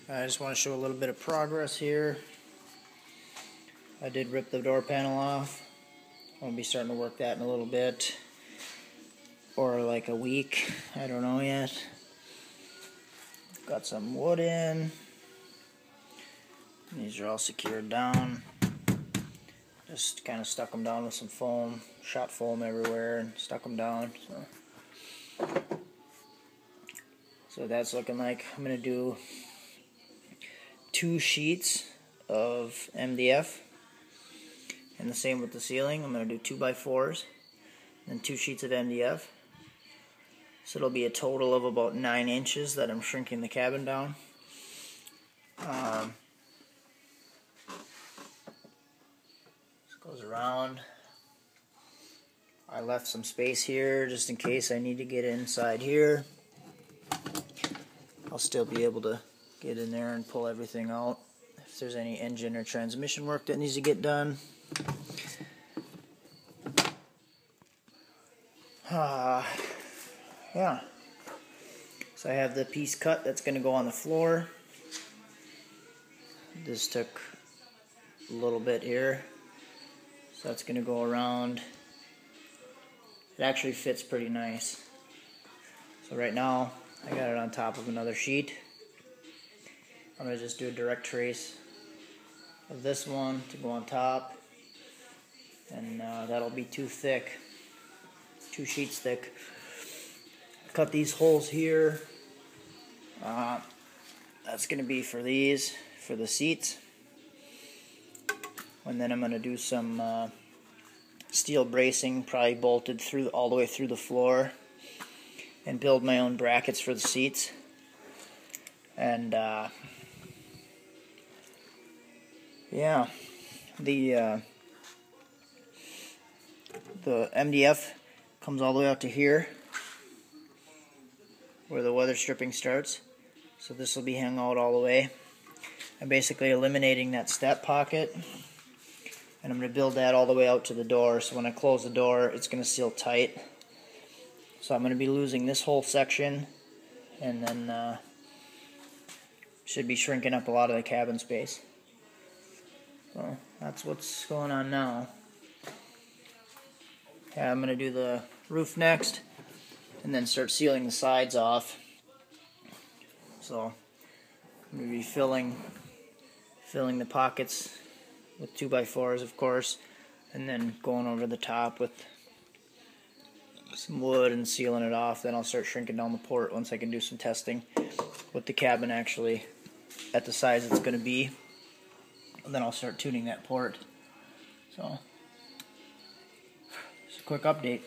I just want to show a little bit of progress here. I did rip the door panel off. I'll be starting to work that in a little bit, or like a week, I don't know yet. Got some wood in. These are all secured down. Just kind of stuck them down with some foam, shot foam everywhere and stuck them down. So that's looking like. I'm going to do 2 sheets of MDF, and the same with the ceiling. I'm going to do 2x4s and 2 sheets of MDF. So it'll be a total of about 9 inches that I'm shrinking the cabin down. This goes around. I left some space here just in case I need to get inside here. I'll still be able to get in there and pull everything out if there's any engine or transmission work that needs to get done. Yeah. So I have the piece cut that's going to go on the floor. This took a little bit here. So that's going to go around. It actually fits pretty nice. So right now I got it on top of another sheet. I'm going to just do a direct trace of this one to go on top. And that'll be too thick. 2 sheets thick. Cut these holes here. That's going to be for these, for the seats. And then I'm going to do some steel bracing, probably bolted through all the way through the floor, and build my own brackets for the seats. And yeah, the MDF comes all the way out to here, where the weather stripping starts. So this will be hung out all the way. I'm basically eliminating that step pocket, and I'm going to build that all the way out to the door, so when I close the door it's going to seal tight. So I'm going to be losing this whole section, and then should be shrinking up a lot of the cabin space. So that's what's going on now. Yeah, I'm going to do the roof next, and then start sealing the sides off. So I'm going to be filling the pockets with 2x4s, of course, and then going over the top with some wood and sealing it off. Then I'll start shrinking down the port once I can do some testing with the cabin actually at the size it's going to be. And then I'll start tuning that port. So, just a quick update.